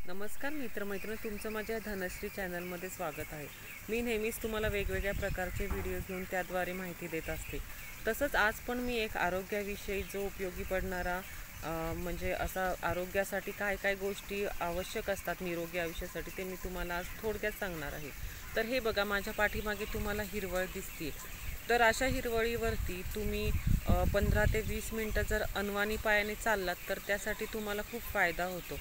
नमस्कार मित्रमैत्रिणी, तुमचं माझ्या धनश्री चॅनलमध्ये स्वागत आहे। मी नेहमीच तुम्हाला वेगवेगळ्या प्रकारचे व्हिडिओ घेऊन त्याद्वारे माहिती देत असते। तसंच आज पण मी एक आरोग्याविषयी जो उपयोगी पडणारा म्हणजे असा आरोग्यासाठी काय काय गोष्टी आवश्यक असतात निरोगी आयुष्यासाठी ते मी तुम्हाला आज थोडक्यात सांगणार आहे। तर हे बघा, माझ्या पाठीमागे तुम्हाला हिरवळ दिसते। तर अशा हिरवळीवरती तुम्ही 15 ते 20 मिनिटं जर अनवाणी पायाने चाललात तर त्यासाठी तुम्हाला खूप फायदा होतो।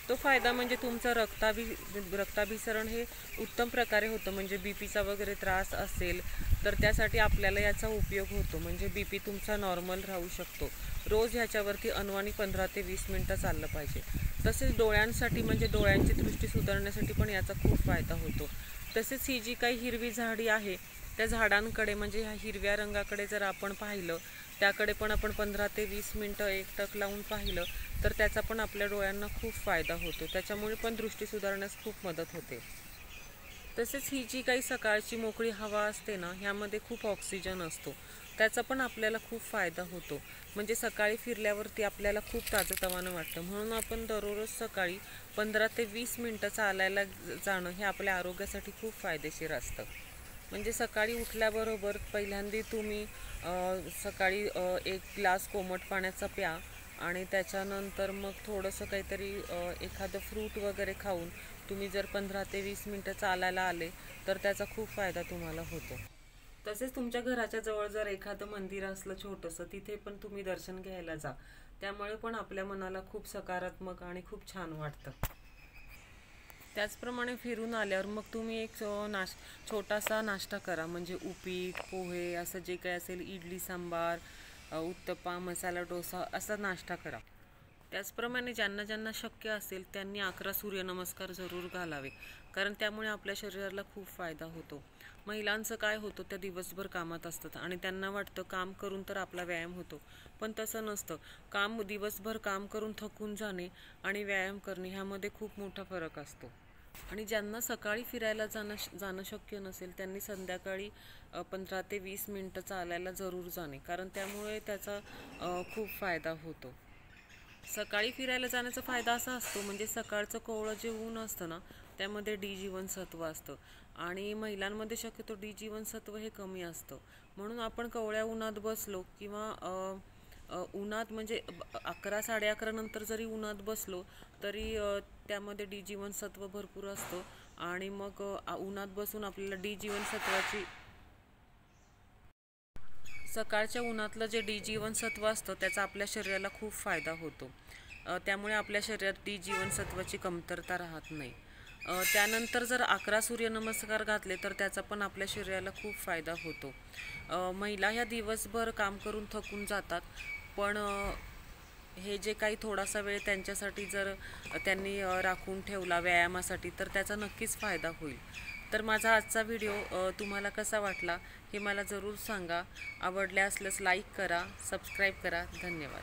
तो फायदा म्हणजे तुमचं रक्ताभिसरण हे उत्तम प्रकारे होतं। म्हणजे बीपीचा वगैरे त्रास असेल तर त्यासाठी आपल्याला याचा उपयोग होतो। म्हणजे बीपी तुमचा नॉर्मल राहू शकतो। रोज ह्याच्यावरती अनवाणी 15 ते 20 मिनिटं चाललं पाहिजे। तसेच डोळ्यांसाठी म्हणजे डोळ्यांची दृष्टी सुधारण्यासाठी पण याचा खूप फायदा होतो। तसेच ही जी काही हिरवी झाडी आहे त्या झाडांकडे म्हणजे ह्या हिरव्या रंगाकडे जर आपण पाहिलं, त्याकडे पण आपण 15 ते 20 मिनिटं एकटक लावून पाहिलं तर त्याचा पण आपल्या डोळ्यांना खूप फायदा होतो। त्याच्यामुळे पण दृष्टी सुधारण्यास खूप मदत होते। तसेच ही जी काही सकाळची मोकळी हवा असते ना, ह्यामध्ये खूप ऑक्सिजन असतो, त्याचा पण आपल्याला खूप फायदा होतो। म्हणजे सकाळी फिरल्यावरती आपल्याला खूप ताजंतवानं वाटतं। म्हणून आपण दररोज सकाळी 15 ते 20 मिनिटं चालायला जाणं हे आपल्या आरोग्यासाठी खूप फायदेशीर असतं। म्हणजे सकाळी उठल्याबरोबर पहिल्यांदा तुम्ही सकाळी एक ग्लास कोमट पाण्याचा प्या आणि त्याच्यानंतर मग थोडंसं काहीतरी एखादं फ्रूट वगैरे खाऊन तुम्ही जर 15 ते 20 मिनिटं चालायला आले तर त्याचा खूप फायदा तुम्हाला होतो। तसेच तुमच्या घराच्या जवळ जर एखादं मंदिर असलं छोटंसं, तिथे पण तुम्ही दर्शन घ्यायला जा। त्यामुळे पण आपल्या मनाला खूप सकारात्मक आणि खूप छान वाटतं। त्याचप्रमाणे फिरून आल्यावर मग तुम्ही एक छोटासा नाश्ता करा। म्हणजे उपीट, पोहे असं जे काही असेल, इडली सांबार, उत्तप्पा, मसाला डोसा असा नाश्ता करा। त्याचप्रमाणे ज्यांना ज्यांना शक्य असेल त्यांनी 11 सूर्यनमस्कार जरूर घालावे, कारण त्यामुळे आपल्या शरीराला खूप फायदा होतो। महिलांचं काय होतं, त्या दिवसभर कामात असतात आणि त्यांना वाटतं काम करून तर आपला व्यायाम होतो, पण तसं नसतं। दिवसभर काम करून थकून जाणे आणि व्यायाम करणे ह्यामध्ये खूप मोठा फरक असतो। आणि ज्यांना सकाळी फिरायला जाणं शक्य नसेल त्यांनी संध्याकाळी 15 ते 20 मिनिटं चालायला जरूर जाणे, कारण त्यामुळे त्याचा खूप फायदा होतो। सकाळी फिरायला जाण्याचा फायदा असा असतो, म्हणजे सकाळचं कोवळं जे ऊन असतं ना, त्यामध्ये डी जीवनसत्व असतं आणि महिलांमध्ये शक्यतो डी जीवनसत्व हे कमी असतं। म्हणून आपण कोवळ्या उन्हात बसलो किंवा उन्हात म्हणजे 11 साडे 11 नंतर जरी उन्हात बसलो तरी त्यामध्ये डी जीवनसत्व भरपूर असतं आणि मग उन्हात बसून आपल्याला डी जीवनसत्वाची सकाळच्या उन्हातलं जे डी जीवनसत्व असतं त्याचा आपल्या शरीराला खूप फायदा होतो। त्यामुळे आपल्या शरीरात डी जीवनसत्वाची कमतरता राहत नाही। त्यानंतर जर 11 सूर्यनमस्कार घातले तर त्याचा पण आपल्या शरीराला खूप फायदा होतो। महिला ह्या दिवसभर काम करून थकून जातात, पण हे जे काही थोडासा वेळ त्यांच्यासाठी जर त्यांनी राखून ठेवला व्यायामासाठी तर त्याचा नक्कीच फायदा होईल। तर माझा आजचा व्हिडिओ तुम्हाला कसा वाटला हे मला जरूर सांगा। आवडल्या असल्यास लाईक करा, सबस्क्राईब करा। धन्यवाद।